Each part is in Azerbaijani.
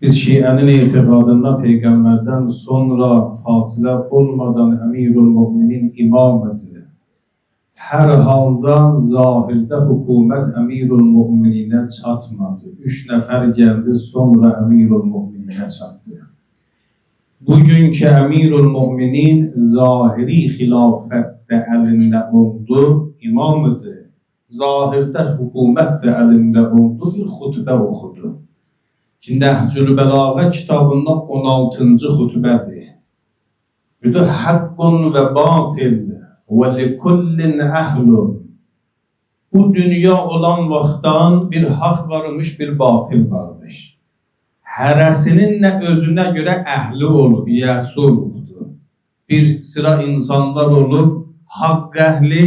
Biz Şiənin etiqadında Peyğəmbərdən sonra fasilə olmadan Əmirul Müminin imamıdır. Hər halda zahirdə hökumət Əmirul Müminə çatmadı. 3 nəfər gəldi, sonra Əmirul Müminə çatdı. Bugünkü Əmirul Müminin zahiri xilafətdə əlində oldu, imamıdır. Zahirdə hökumət də əlində oldu, bir xutbə oxudu. Ki, Nəhcül Bəlağə kitabında 16-cı xutbədir. Bir də haqqun və batil və likullin əhlun. Bu dünya olan vaxtdan bir haqq varmış, bir batil varmış. Hərəsinin nə özünə görə əhli olub, yəsi olubdur. Bir sıra insanlar olub, haqq əhli,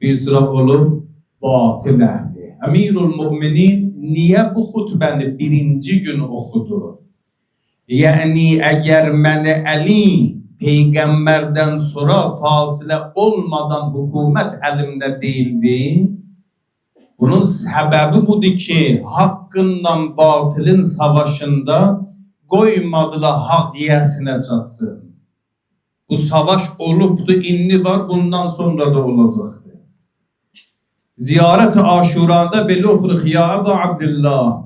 bir sıra olub, batil əhli. Əmirul Müminin niyə bu xutbəni birinci gün oxudu? Yəni, əgər məni Əli Peyğəmbərdən sonra fasilə olmadan hökumət əlimdə deyildi, bunun səbəbi budur ki, haqqınla batilin savaşında qoymadılar haqq yiyəsinə çatsın. Bu savaş olubdu, indi var, bundan sonra da olacaqdır. Ziyarət-i Aşurada belə oxuruq, ya Əbu Abdillah,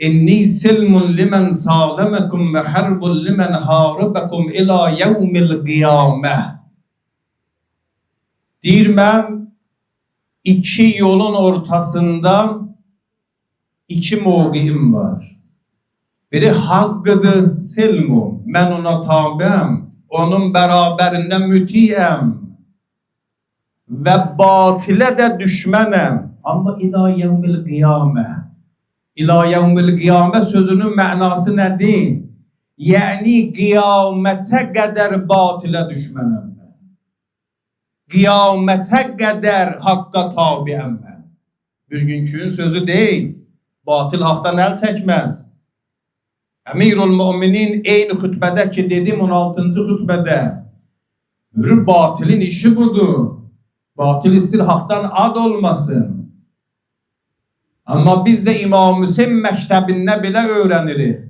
İnni silmun limən sağləməkum və hərbun limən haribəkum ilə yevmil qiyamə. Deyir, mən iki yolun ortasında iki mövqiyim var. Biri haqqıdır, silmun, mən ona tabəm, onun bərabərində mütiyəm və batilə də düşmənəm. Amma ilə yevmil qiyamə. İlâ yevmil qiyamə sözünün mənası nədir? Yəni, qiyamətə qədər batilə düşmənəm mən. Qiyamətə qədər haqqa tabiəm mən. Bugünkünün sözü deyil. Batil haqdan əl çəkməz. Əmirul Müminin eyni xütbədə ki, dedim 16-cı xütbədə. Batilin işi budur. Batil istir haqdan ad olmasın. Amma biz də İmam Hüseyin məktəbində belə öyrənirik.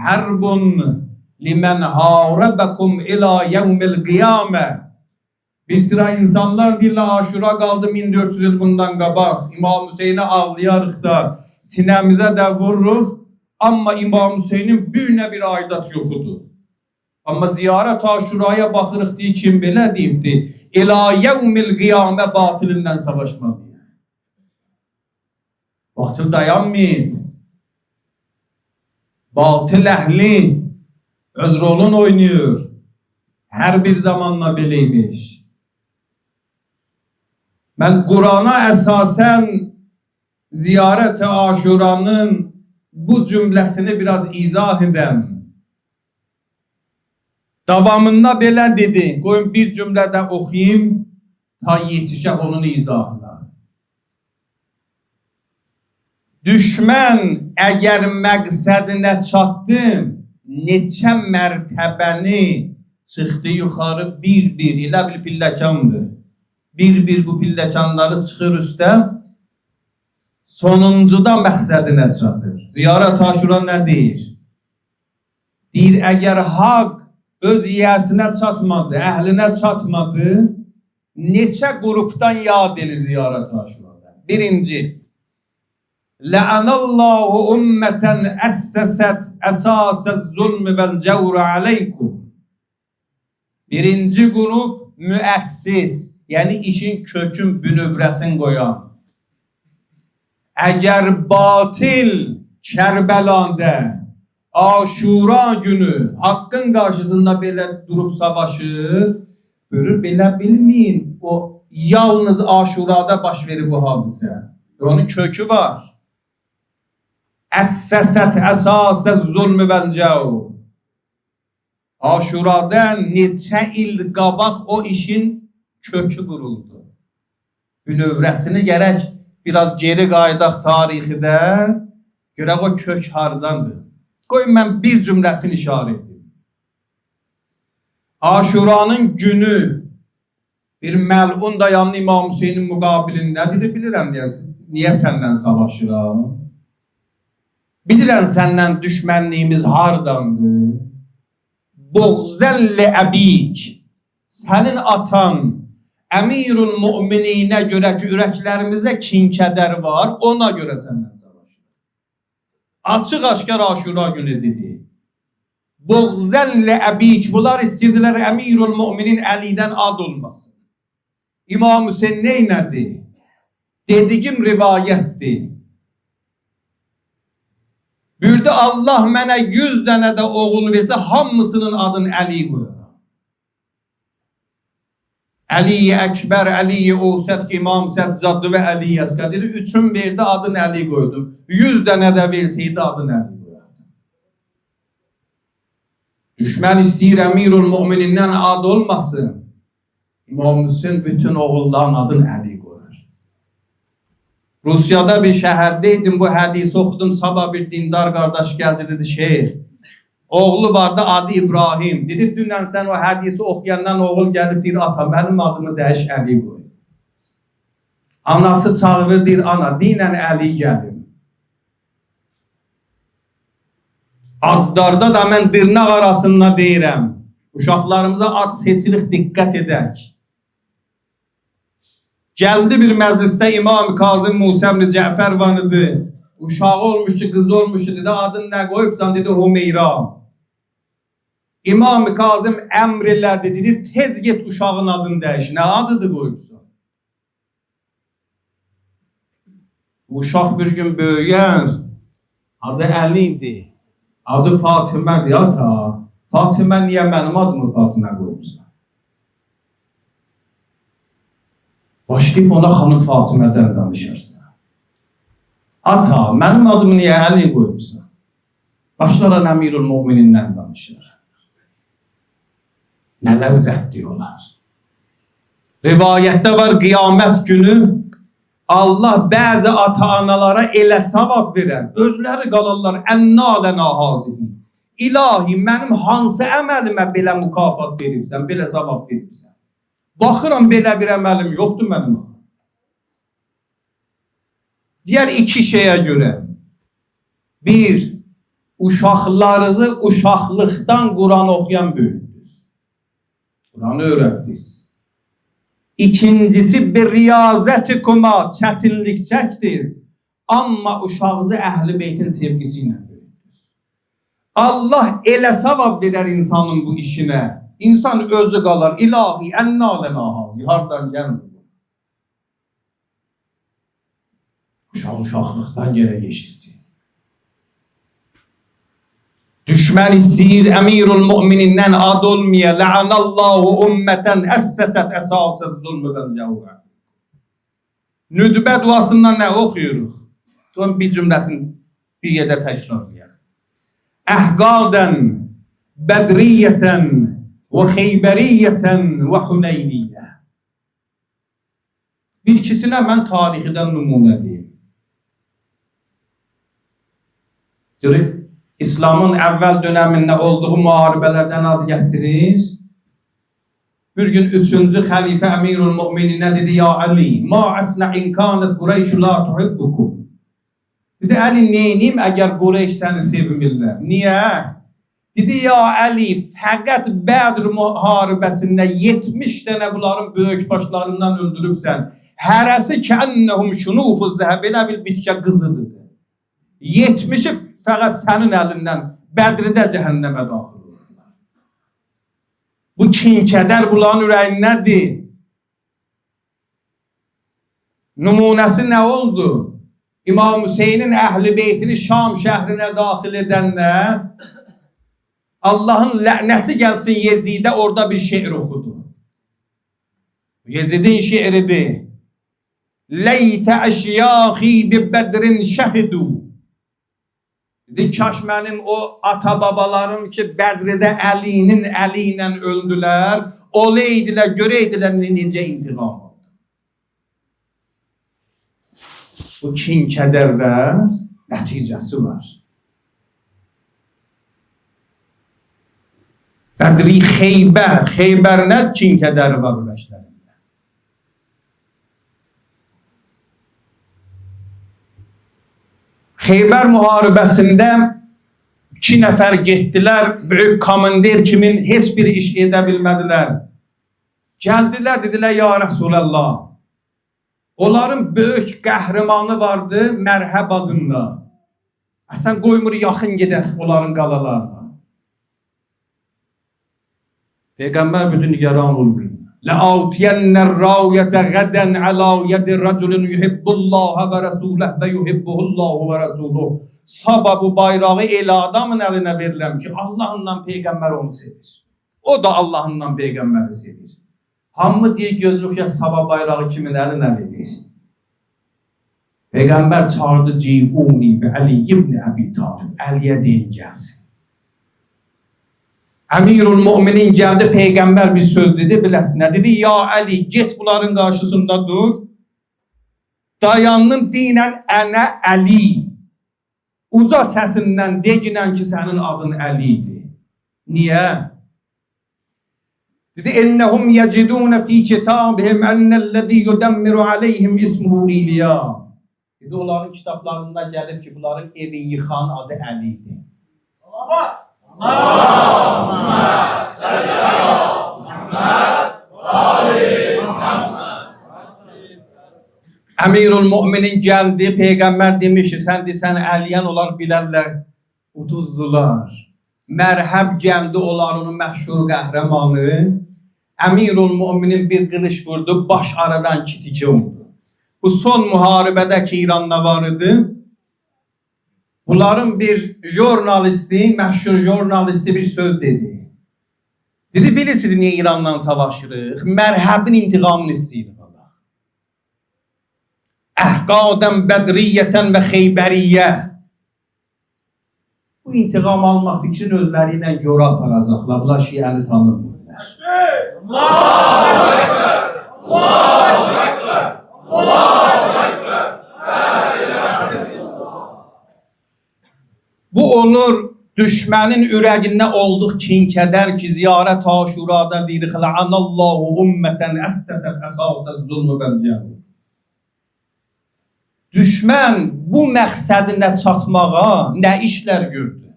Hərbun limən haribəkum ilə yevmil qiyamə. Bir sıra insanlar deyirlər, Aşura qaldı 1400 il bundan qabaq. İmam Hüseyinə ağlayarıq da, sinəmizə də vururuq. Amma İmam Hüseyinin büyünə bir aidat yoxudur. Amma ziyarət Aşuraya baxırıq deyə kim belə deyibdir? İlə yevmil qiyamə batilindən savaşmalıyıq. Batil dayanmayın. Batil əhli öz rolunu oynayır. Hər bir zamanla beləymiş. Mən Qurana əsasən ziyarət-i Aşuranın bu cümləsini biraz izah edəm. Davamında belə dedi. Qoyun bir cümlədə oxuyayım, ta yetişə onun izahına. Düşmən əgər məqsədinə çatdım, neçə mərtəbəni çıxdı yuxarı bir-bir, elə bir pilləkandır. Bir-bir bu pilləkanları çıxır üstə, sonuncuda məqsədinə çatır. Ziyarət Aşura nə deyir? Deyir, əgər haqq öz yiyəsinə çatmadı, əhlinə çatmadı, neçə qrupdan yad edir Ziyarət Aşurada? Birinci, Lə'anəllahu ümmətən əssəsət əsasəz zulmü vəl cəvrə aleykum. Birinci qrup müəssis, yəni işin kökün bünövrəsin qoyan. Əgər batil Kərbəlanda, Aşura günü haqqın qarşısında belə durub savaşır, görür, belə bilməyin, o yalnız Aşurada baş verir bu hadisə. Onun kökü var. Əssəsət əsasəz zulmü vəl cəvr. Aşuradan neçə il qabaq o işin kökü quruldu. Bünövrəsini gərək biraz geri qaydaq tarixidə, görək o kök hardandır. Qoyun mən bir cümləsini işarə edim. Aşuranın günü bir məlun dayanlı İmam Hüseynin müqabilində dedi, bilirəm deyəsin, niyə səndən savaşıram? Bilirən səndən düşmənliyimiz hardandır? Boğzəlli əbik, sənin atan Əmirul Mümininə görə ki, ürəklərimizə kin-kədər var, ona görə səndən savaşır. Açıq-aşkar Aşura günü dedi. Boğzəlli əbik, bunlar istirdilər Əmirul Müminin Əlidən ad olmasın. İmam Hüseyin neynədi? Dediyim rivayətdir. Buyurdu, Allah mənə 100 dənə də oğul versə, hamısının adını Əli qoyuram. Əli-i Əkbər, Əli-i Osət ki, İmam Səccadlı və Əli-i Əsqər dedi, üçün verdi, adını Əli qoydum. 100 dənə də verseydi, adını Əli qoyardı. Düşmən istəyir Əmirul Müminindən ad olmasın. İmam Hüseyin bütün oğulların adını Əli qoyur. Rusiyada bir şəhərdeydim, bu hədisi oxudum, sabah bir dindar qardaş gəldi, dedi, şeyh, oğlu vardı, adı İbrahim. Dedi, dünən sən o hədisi oxuyandan oğul gəlib, deyir, ata, mənim adımı dəyiş, Əli qoy. Anası çağırır, deyir, ana, dinən Əli gəlim. Adlarda da mən dırnaq arasında deyirəm, uşaqlarımıza ad seçirik, diqqət edək. Gəldi bir məclisdə İmam Kazım Musa ibn Cəfər vanıdı. Uşağı olmuşdu, qızı olmuşdu, dedi, adını nə qoyubsan, dedi, Hümeyra. İmam Kazım əmr elədi, dedi, tez get uşağın adını dəyiş, nə adıdır qoyubsan? Uşaq bir gün böyüyər, adı Əli idi, adı Fatimədir, ata. Fatimə niyə mənim adımı Fatimə qoyubsan? Başlayıb ona xanım Fatimədən danışırsan. Ata, mənim adımı niyə Əli qoyubsan? Başlaran Əmirul Müminindən danışır. Nə ləzzət diyorlar. Rivayətdə var, qiyamət günü Allah bəzi ata-analara elə savab verər. Özləri qalarlar, ənnalənə hazihi. İlahi, mənim hansı əməlimə belə mükafat veribsən, belə savab veribsən? Baxıram, belə bir əməlim yoxdur mənim. Diğer iki şeyə görə. Bir, uşaqlarınızı uşaqlıqdan Quran oxuyan böyüdünüz. Quranı öyrətdiniz. İkincisi, bir riyazət-i kuma, çətinlik çəkdiniz. Amma uşağınızı Əhl-i Beytin sevgisi ilə böyüdünüz. Allah elə savab verər insanın bu işinə. İnsan özü qalar, ilahi, ənnalənə hazi, hardan gəlmir. Uşaqlıqdan gerək iş istəyir. Düşmən istəyir, Əmirul Müminindən ad olmaya, lə'anallahu ümmətən əssəsət əsasət zulmüdən cəvvə. Nüdbə duasından nə oxuyuruq? Onun bir cümləsini bir yerdə təkrarlayaq. Əhqadən, bədriyyətən, və xeyberiyyətən və Huneyniyyə. Bir ikisinə mən tarixidən nümunə deyim. İslamın əvvəl dönəmində olduğu müharibələrdən ad gətirir. Bir gün 3-cü xəlifə Əmirul Mümininə dedi, ya Ali, ma əsnə inkanət Qureyşü la tuhibbukum. Dedi, Əli, neyniyim əgər Qureyş səni sevmirlər? Niyə? Dedi, ya Əli, fəqət Bədr müharibəsində 70 dənə bunların böyük başlarından öldürübsən. Hərəsi kənnəhum şunufu zəhəb, elə bil bitkə qızıdır. 70'i fəqət sənin əlindən Bədridə cəhənnəmə daxil olurlar. Bu kin-kədər bunların ürəyindədir. Nümunəsi nə oldu? İmam Hüseynin Əhl-i Beytini Şam şəhrinə daxil edəndə Allah'ın lənəti gəlsin Yezidə, orada bir şeir oxudu. Yezidin şeiridir. Leytə əşyaxi bi bədrin şəhidu. Dedi, kaş mənim o ata-babalarım ki, Bədridə Əlinin əli ilə öldülər, oleydilər, görəydilər necə intiqam aldı. Bu kin-kədərdə nəticəsi var. Bədri Xeybər, Xeybər nə kin-kədəri var ürəklərində? Xeybər müharibəsində 2 nəfər getdilər, böyük komandir kimin heç bir iş edə bilmədilər. Gəldilər, dedilər, ya Rəsulallah, onların böyük qəhrəmanı vardı, Mərhəb adında. Sən qoymur yaxın gedək onların qalalarına. Peyğəmbər bütün nigaran olmuyor. لَاَوْتِيَنَّ الرَّاوْيَةَ غَدًا عَلَى يَدِ رَجُلٍ يُحِبُّ اللّٰهَ وَرَسُولَهُ وَيُحِبُّهُ اللّٰهُ وَرَسُولُهُ. Sabah bu bayrağı elə adamın əlinə verirəm ki, Allah'ından Peyğəmbər onu sevir. O da Allah'ından Peyğəmbəri sevir. Hamı diye gözlük ya sabah bayrağı kimin əlinə verir? Peyğəmbər çağırdı Ceyhuni və Ali ibn Əbi Talib. Əliyə deyin gəlsin. Əmirul Müminin gəldi, Peyğəmbər bir söz dedi, biləsinə. Dedi, ya Ali, get bunların qarşısında dur. Dayanın dinən ənə Əli. Uca səsindən deginən ki, sənin adın Əlidir. Niyə? Dedi, ennəhum yecidunə fi kitabihim ennəl-ləzi yudəmmiru aleyhim ismuhu İliya. Dedi, onların kitablarında gəlib ki, bunların evi yıxan adı Əlidir. Salavat! Allahümme salli ala Muhammed ve ali Muhammed. Əmirul Müminin gəldi, Peyğəmbər demiş ki, sən desən əliyən olar bilərlər, uduzdular. Mərhəb gəldi, olar onun məşhur qəhrəmanı. Əmirul Müminin bir qılış vurdu, baş aradan kitici oldu. Bu son müharibədə ki, İranda var idi. Bunların bir jurnalisti, məşhur jurnalisti bir söz dedi. Dedi, bilirsiniz niye İran'dan savaşırıq? Mərhəbin intiqamını istəyirik. Əhqadən, bədriyyətən və xeybəriyyə. Bu intiqam almaq fikrin özləri ilə görə aparacaqlar. Bunlar şiəni tanımırlar. Allahu Ekber! Allahu Ekber! Allahu Ekber! Bu olur düşmənin ürəyindən olduq kinkədər ki, ziyarət aşurada deyirik, la'anallahu ümmətən əssəsət əsasət zulmü vəl-cəhl. Düşmən bu məqsədinə çatmağa nə işlər gördü?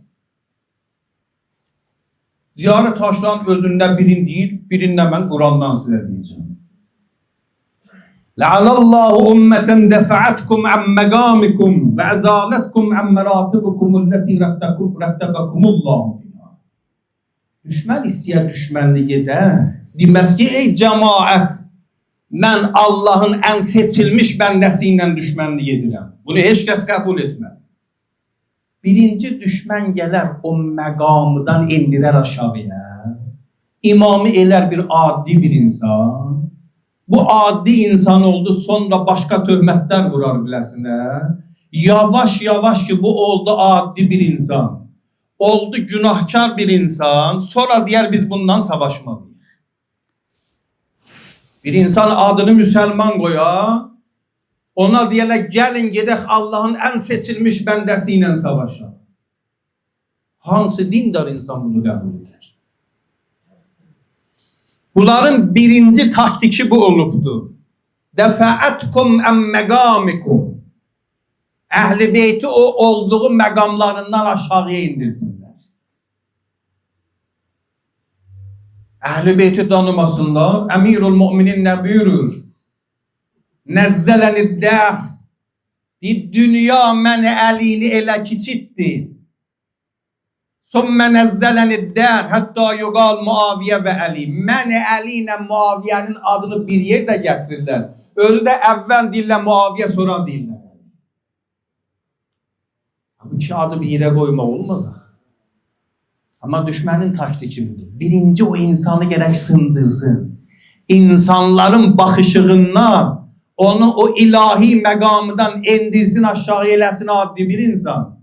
Ziyarət aşuranın özündən birini deyir, birindən mən Qurandan sizə deyəcəm. La'anallahu ümmətən dəfəətkum ən məqamikum və əzalətkum ən məratibukum əlləti rəttəbəkumullahu. Düşmən istəyə düşmənlik edə, deməz ki, ey cəmaət, mən Allahın ən seçilmiş bəndəsi ilə düşmənlik edirəm. Bunu heç kəs qəbul etməz. Birinci düşmən gələr o məqamıdan endirər aşağıya. İmamı elər bir adi bir insan. Bu adi insan oldu, sonra başka töhmətlər vurar biləsinə. Yavaş yavaş ki bu oldu adi bir insan. Oldu günahkar bir insan, sonra deyər biz bundan savaşmalıyıq. Bir insan adını Müslüman qoya, ona deyərlər gəlin gedək Allah'ın ən seçilmiş bəndəsi ilə savaşa. Hansı dindar insan bunu qəbul edir? Bunların birinci taktiki bu olubdu. Dəfəətkum ən məqamikum. Əhl-i beyti o olduğu məqamlarından aşağıya indirsinlər. Əhl-i beyti tanımasınlar. Əmirul Müminin nə buyurur? Nəzzələniddə. Dünya mənə əlini elə kiçitdi. Sümmə nəzzələniddə. Hətta yuqal Muaviyə və Əli. Mənə Əli ilə Muaviyənin adını bir yerdə gətirirlər. Özü də əvvəl deyirlər Muaviyə, sonra deyirlər. Bu iki adı bir yerə qoymaq olmazaq. Amma düşmənin taktiki budur. Birinci o insanı gərək sındırsın. İnsanların baxışığından onu o ilahi məqamından endirsin, aşağı eləsin adli bir insan.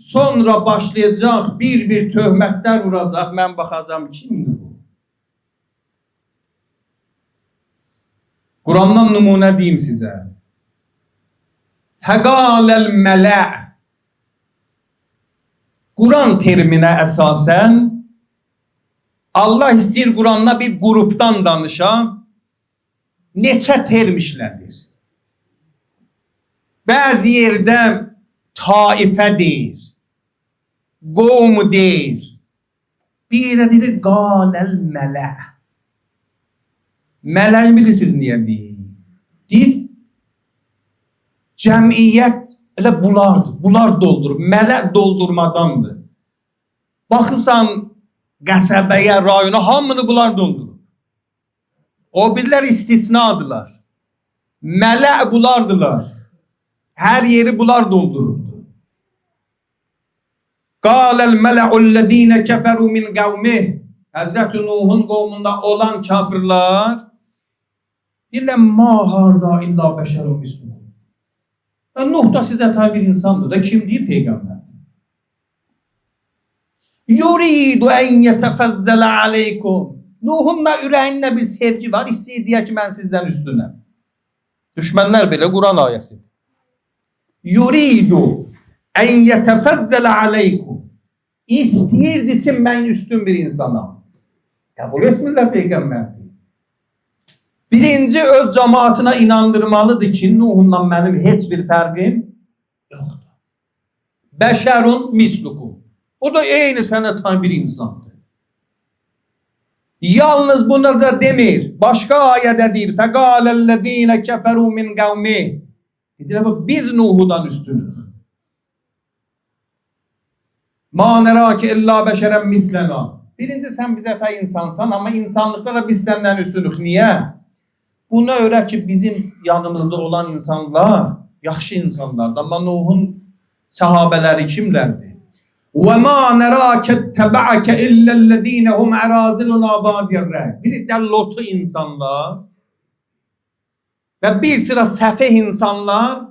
Sonra başlayacaq bir töhmətlər vuracaq. Mən baxacam kimdir bu? Qurandan nümunə deyim sizə. Fəqaləl mələ. Quran terminə əsasən Allah istəyir Quranda bir qrupdan danışa, neçə term işlədir. Bəzi yerdə taifə deyir, qovmu deyir. Bir də deyir, qaləl mələ. Mələyi bilirsiniz niyə deyir? Deyir, cəmiyyət elə bulardır, bunlar doldurur. Mələ doldurmadandır. Baxırsan qəsəbəyə, rayona, hamını bunlar doldurur. O birlər istisnadılar. Mələ bunlardılar. Hər yeri bunlar doldururdu. Qâlel mələ'ullezîne keferû min qavmih. Həzrəti Nuhun qovmunda olan kafirlər deyirlər, ma haza illa bəşərun mislukum. Nuh da sizə tabi bir insandır da, kim deyir? Peyğəmbər. Yuridu en yetefezzələ aleykum. Nuhun da ürəyində bir sevgi var, istəyir deyə ki, mən sizdən üstünəm. Düşmənlər belə Quran ayəsidir. Yuridu en yetefezzələ aleykum. İstəyir desin, mən üstün bir insanam. Qəbul etmirlər Peyğəmbərdir. Birinci öz cemaatına inandırmalıdır ki, Nuhundan mənim heç bir fərqim yoxdur. Bəşərun mislukum. O da eyni sənə tabi bir insandır. Yalnız bunu da demir. Başqa ayədə deyir. Fəqalellezîne keferû min qavmih. Biz Nuhudan üstünük. Ma nerâke illâ beşeren mislena. Birinci sen bize ta insansan ama insanlıkta da biz senden üstünük. Niye? Buna öyle ki bizim yanımızda olan insanlar yaxşı insanlardı. Ama Nuh'un sahabeleri kimlerdi? وَمَا نَرَاكَ اتَّبَعَكَ اِلَّا الَّذ۪ينَ هُمْ اَرَازِلُنَا بَادِيَ الرَّيْ. Bir de lotu insanlar ve bir sıra sefeh insanlar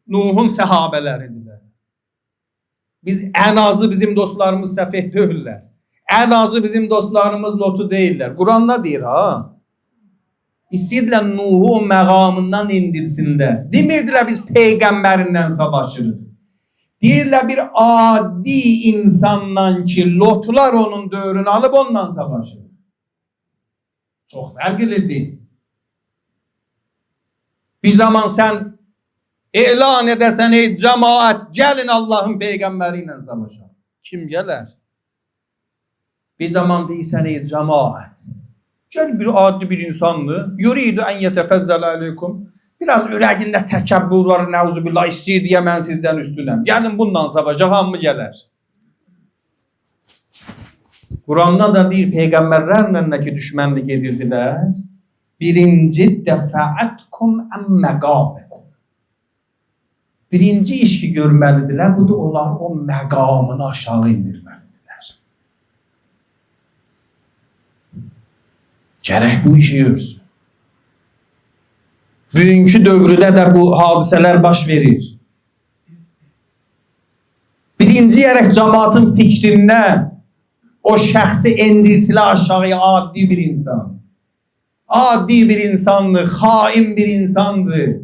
Nuh'un sahabeleridirler. Biz en azı bizim dostlarımız sefeh değiller. En azı bizim dostlarımız lotu değiller. Kur'an'da deyir ha. İstəyirlər Nuh'u o məqamından indirsinlər. Demirdirlər biz peyğəmbərindən savaşırıq. Deyirlər bir adi insandan ki lotlar onun dövrünü alıp ondan savaşır. Çok fərqlidir. Bir zaman sen elan edesen ey cemaat gelin Allah'ın peygamberiyle savaşa. Kim gelir? Bir zaman deysen ey cemaat. Gel bir adi bir insandı. Yuridu en yetefezzel aleykum. Biraz ürəyində təkəbbür var, nəuzubillah, istəyir deyə mən sizdən üstünəm. Gəlin bundan savaşa, hamı gələr. Quranda da deyir, peyğəmbərlərlə də ki düşmənlik edirdilər. Birinci dəfəətkum əmməqaməkum. Birinci iş ki görməlidirlər, bu da onlar o məqamını aşağı indirməlidirlər. Gərək bu işi görsün. Bugünkü dövrdə də bu hadisələr baş verir. Birinci yerək cemaatın fikrində o şəxsi endirsilə aşağıya adi bir insan. Adi bir insandır, hain bir insandır.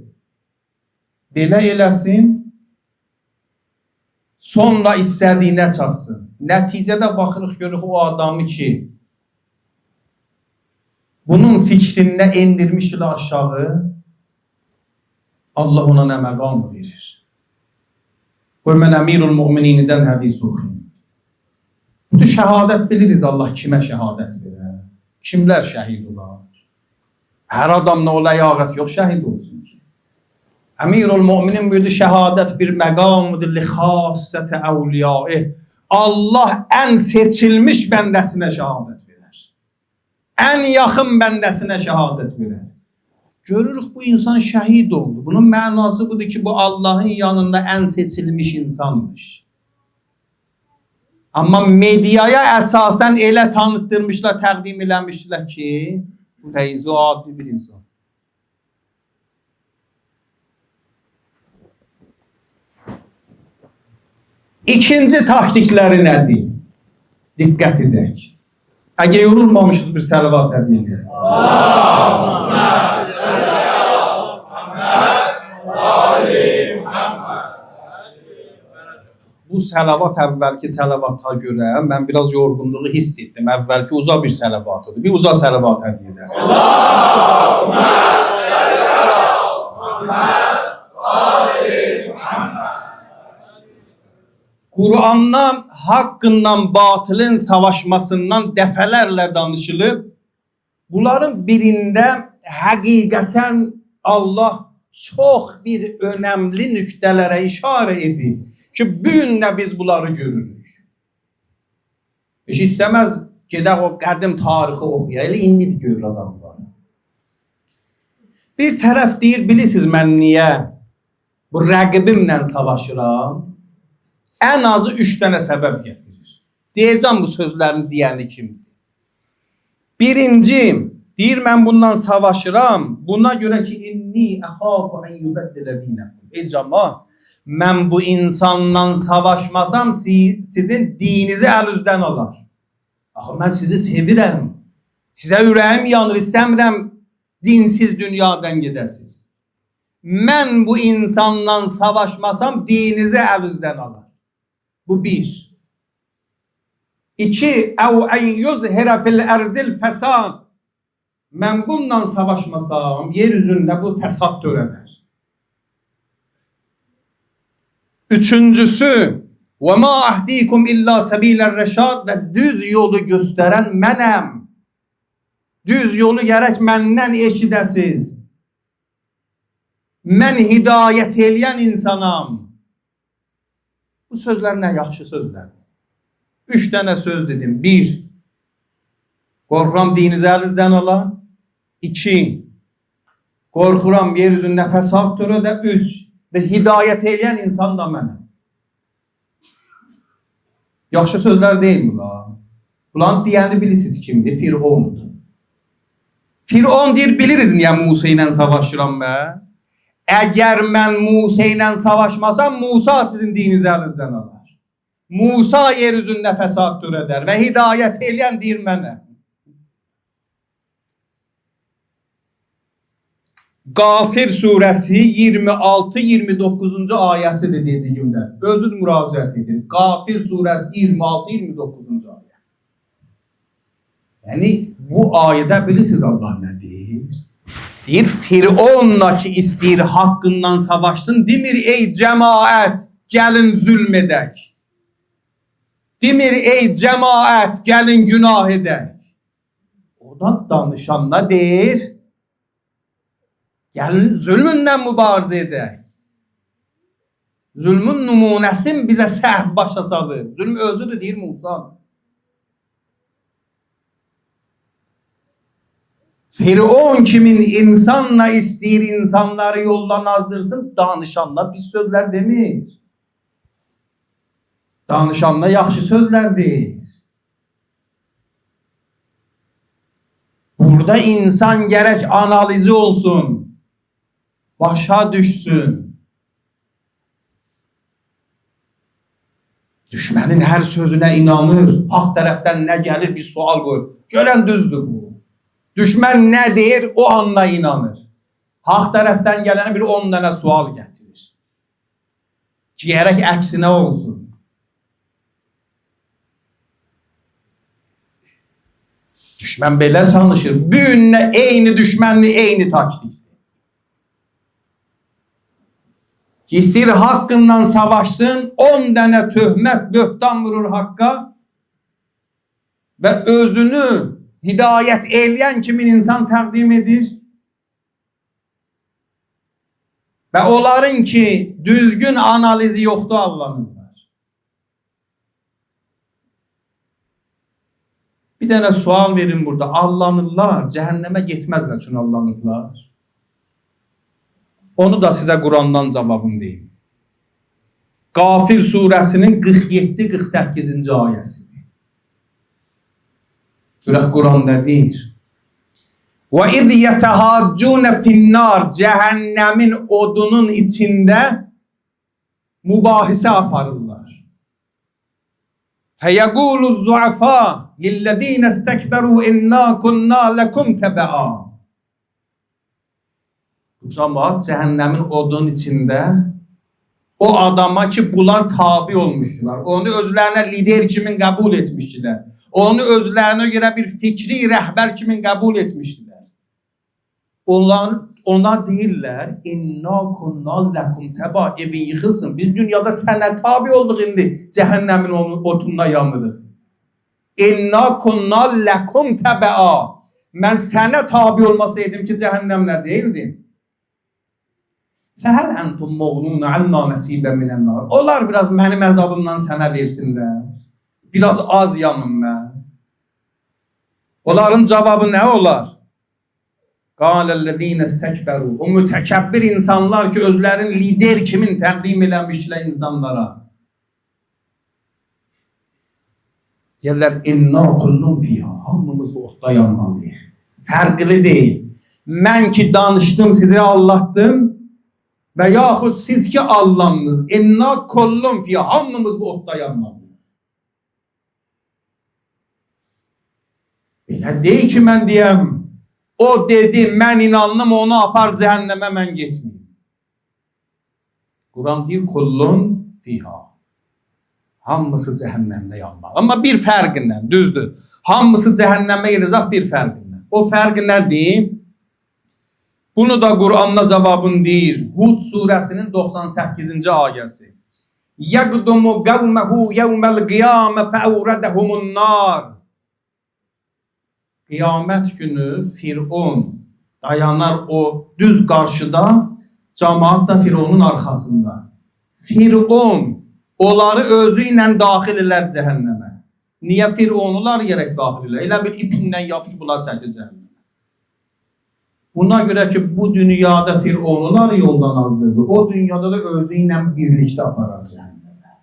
Belə eləsin, sonra istədiyinə çatsın. Nəticədə baxırıq, görürük o adamı ki, bunun fikrində endirmiş ilə aşağı, Allah ona nə məqam verir. Qoy mən əmirul mümininindən hədis oxuyum. Bu şəhadət biliriz Allah kimə şəhadət verir. Kimlər şəhid olar? Hər adamla o ləyaqət yox şəhid olsun ki. Əmirul müminin buyurdu şəhadət bir məqamıdır li xassəti əvliyaih. Allah ən seçilmiş bəndəsinə şəhadət verir. Ən yaxın bəndəsinə şəhadət verir. Görürük bu insan şəhid oldu. Bunun mənası budur ki bu Allah'ın yanında ən seçilmiş insanmış. Amma mediaya əsasən elə tanıtdırmışlar, təqdim eləmişlər ki bu teyze o adlı bir insan. İkinci taktikləri nədir? Diqqət edək. Əgər yorulmamışız bir sələvat hədiyyə edəsiniz. Bu sələvat əvvəlki sələvata görə mən biraz yorğunluğu hiss etdim. Əvvəlki uzaq bir sələvatıdır. Bir uzaq sələvat hədiyyə edəsiniz. Kur'an'dan haqqından batılın savaşmasından dəfələrlə danışılıb. Bunların birində həqiqətən Allah çox bir önemli nüktələrə işarə edib ki, bu gün də biz bunları görürük. Heç istəməz gedək o qədim tarixi oxuya, elə indi görür adamlar. Bir tərəf deyir, bilirsiniz mən niyə bu rəqibimlə savaşıram? Ən azı 3 dənə səbəb gətirir. Deyəcəm bu sözlərini deyəni kimdir? Birinci, deyir mən bundan savaşıram, buna görə ki, inni əxafu ən yübəddilə dinəkum. Ey cəmaət, mən bu insanla savaşmasam sizin dininizi əlinizdən alar. Axı, mən sizi sevirəm. Sizə ürəyim yanır, istəmirəm dinsiz dünyadan gedəsiniz. Mən bu insanla savaşmasam dininizi əlinizdən alar. Bu bir. İki, əv ən yuzhirə fil ərzil fəsad. Mən bununla savaşmasam, yeryüzündə bu fəsad törədər. Üçüncüsü, və ma ahdikum illa səbilə rəşad və düz yolu göstərən mənəm. Düz yolu gərək məndən eşidəsiz. Mən hidayət eləyən insanam. Bu sözlər nə yaxşı sözlərdir. 3 dənə söz dedim. 1. Qorxuram dininizi əlinizdən ala. 2. Qorxuram yeryüzündə fəsad törədə. 3. Və hidayət eləyən insan da mənəm. Yaxşı sözlər deyil bunlar. Bunların deyəni bilirsiniz kimdir? Firavundur. Firavun deyir, biliriz niyə Musa ilə savaşıram mən? Əgər mən Musa ilə savaşmasam, Musa sizin dininizi əlinizdən alar. Musa yeryüzündə fəsad törədər və hidayət eləyən deyir mənə. Qafir surəsi 26-29-cu ayəsidir dediyimdə. Özünüz müraciət edin. Qafir surəsi 26-29-cu ayə. Yəni, bu ayədə bilirsiniz Allah nə deyir? Deyir, Firavunla ki istəyir haqqından savaşsın, demir, ey cəmaət, gəlin zülm edək. Demir, ey cəmaət, gəlin günah edək. Oradan danışanla deyir, gəlin zülmünlə mübarizə edək. Zülmün nümunəsin bizə səhv başa salır. Zülm özüdür, deyir Musa. Firavun kimin insanla istəyir insanları yoldan azdırsın, danışanla pis sözlər demir. Danışanla yaxşı sözlər deyir. Burada insan gərək analizi olsun, başa düşsün. Düşmənin hər sözünə inanır, haq tərəfdən nə gəlir bir sual qoyur. Görən düzdür bu. Düşmən nə deyir, o anla inanır. Haq tərəfdən gələni bir 10 dənə sual gətirir. Ki, gərək əksinə olsun. Düşmən belə çalışır. Bu günlə eyni düşmənli, eyni taktikdir. Ki, istəyir haqqından savaşsın, 10 dənə töhmət, böhtan vurur haqqa və özünü hidayət eləyən kimin insan təqdim edir? Və onların ki, düzgün analizi yoxdur, allanırlar. Bir dənə sual verin burada. Allanırlar, cəhənnəmə getməzlər üçün allanırlar. Onu da sizə Qurandan cavabını deyim. Qafir surəsinin 47-48-ci ayəsidir. Görək Quranda deyir. وَإِذْ يَتَهَاجُّونَ فِي النَّارِ Cəhənnəmin odunun içində mübahisə aparırlar. فَيَقُولُ الزُّعَفَاءُ لِلَّذ۪ينَ اسْتَكْبَرُوا اِنَّا كُنَّا لَكُمْ تَبَعًا Cəmaat cəhənnəmin odunun içində o adama ki bunlar tabi olmuşdular. Onu özlərinə lider kimin qəbul etmişdilər. Onu özlərinə görə bir fikri rəhbər kimin qəbul etmişdilər. ona deyirlər, inna kunna lakum təba, evin yıxılsın. Biz dünyada sənə tabi olduq, indi cəhənnəmin otunda yanırıq. İnna kunna lakum təba. Mən sənə tabi olmasaydım ki, cəhənnəm nə deyildim? Fəhəl əntum məğnun anna nasibən minənnar. Onlar biraz mənim əzabımdan sənə versinlər. Biraz az yanım mən. Onların cavabı nə olar? Qâlellezîne istekberû. O mütəkəbbir insanlar ki, özlərin lider kimin təqdim eləmişlər insanlara. Deyirlər, inna kullun fiyha. Hamımız bu otda yanmalıyıq. Fərqli deyil. Mən ki danışdım, sizi anlattım və yaxud siz ki allandınız. İnna kullun fiyha. Hamımız bu otda yanmalıyıq. Elə deyil ki, mən deyəm, o dedi, mən inandım, onu apar cəhənnəmə, mən getməyim. Quran deyir, kullun fiha. Hamısı cəhənnəmdə yanmalı. Amma bir fərqinlə, düzdür. Hamısı cəhənnəmə gedəcək bir fərqinlə. O fərq nədir? Bunu da Quranda cavabın deyir. Hud surəsinin 98-ci ayəsi. Yəqdumu qavməhu yevməl qiyamə fəuradəhumun nar. Qiyamət günü Firon dayanar o düz qarşıda, cəmaat da Fironun arxasında. Firon onları özü ilə daxil elər cəhənnəmə. Niyə Fironular yerək daxil elər? Elə bir ipindən yapışıblar çəkir cəhənnəmə. Buna görə ki, bu dünyada Fironular yoldan azdırdı. O dünyada da özü ilə birlikdə aparar cəhənnəmə.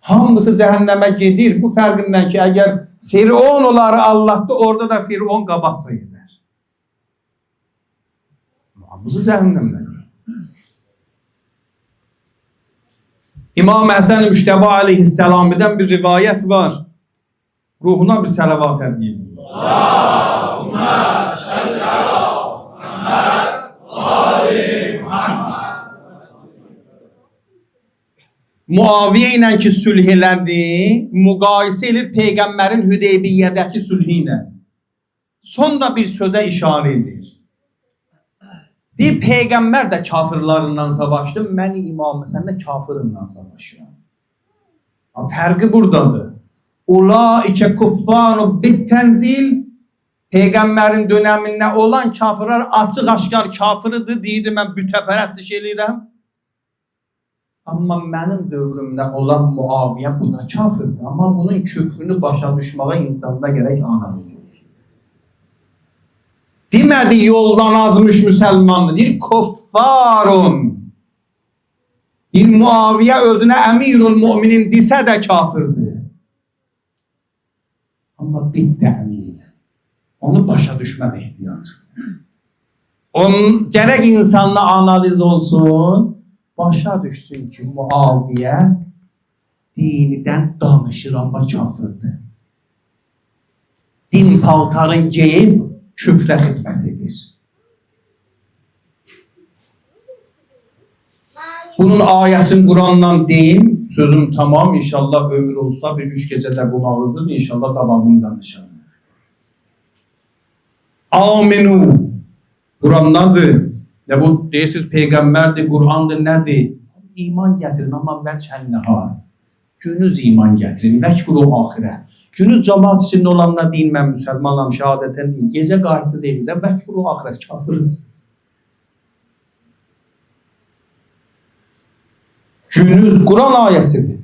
Hamısı cəhənnəmə gedir. Bu fərqindən ki, əgər Firon onları Allah'ta, orada da Firon qabaqsa gedər. Hamısı cəhənnəmdədir. İmam Həsən Müştəba aleyhisselam'dan bir rivayət var. Ruhuna bir sələvat edeyim. Allahümme salli ala Muhammed ali Muhammed. Muaviyə ilə ki sülh elədi, müqayisə edir Peyğəmbərin Hüdeybiyyədəki sülhü ilə. Sonra bir sözə işarə edir. Deyir, Peyğəmbər də kafirlarından savaşdı, mən İmam Həsən də kafirından savaşıram. Fərqi buradadır. Ulaikə kuffanu bittənzil, Peyğəmbərin dönəmində olan kafirlər açıq-aşkar kafiridir, deyirdi, mən bütəpərəstiş eləyirəm. Amma mənim dövrümdə olan Muaviyə bu da kafirdir. Amma bunun küfrünü başa düşməyə insanda gərək analiz olsun. Demədi yoldan azmış müsəlmandır. Deyir, kuffarun. Deyir, Muaviyə özünə əmirul müminin desə də kafirdir. Amma bitti əmir. Onu başa düşməyə ehtiyacıdır. Onun gərək insanla analiz olsun. Başa düşsün ki, Muaviyə dinidən danışır, amma kafirdir. Din paltarın geyib, küfrə xidmət edir. Bunun ayəsini Qurandan deyim, sözüm tamam, inşallah ömür olsa bir 3 gecədə bu mağızır, inşallah davamını danışalım. Aminu, Qurandadır. Ya bu deyirsiniz Peyğəmbərdir, Qur'andır, nədir? İman gətirin, amma vəchəl-nəhar. Günüz iman gətirin, vəkfuru axirə. Günüz cəmaat içində olanlar deyin, mən müsəlmanam, şəhadətən deyin. Gecə qayıtdınız evinizə, vəkfuru axirə, kafirsiz. Günüz Quran ayəsidir.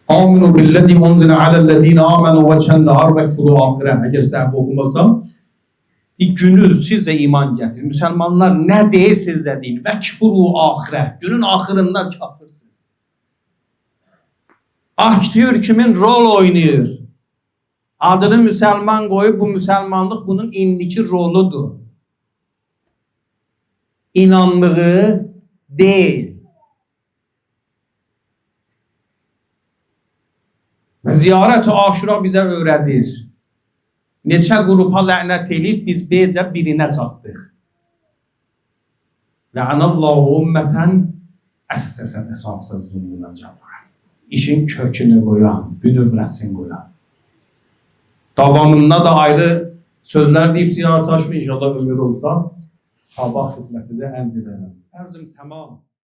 Aminu billezî unzile alellezîne âmenû vəchəl-nəhar vəkfuru axirə. Əgər səhv oxumasam, günüz siz də iman gətirin. Müsəlmanlar nə deyir siz də deyin. Vəkfuru axirə. Günün axırında kafirsiniz. Aktör kimin rol oynayır? Adını müsəlman qoyub, bu müsəlmanlıq bunun indiki roludur. İnanlığı deyil. Və ziyarət-i aşura bizə öyrədir. Neçə qrupa lənət edib, biz becə birinə çatdıq. Lənəllahu ümmətən əssəsət əsasız zulmuna cəmaət. İşin kökünü qoyan, bünövrəsini qoyan. Davamında da ayrı Sözler deyip ziyarət açma inşallah ömür olsa sabah xidmətinizə ərz edərəm. Ərzim tamam.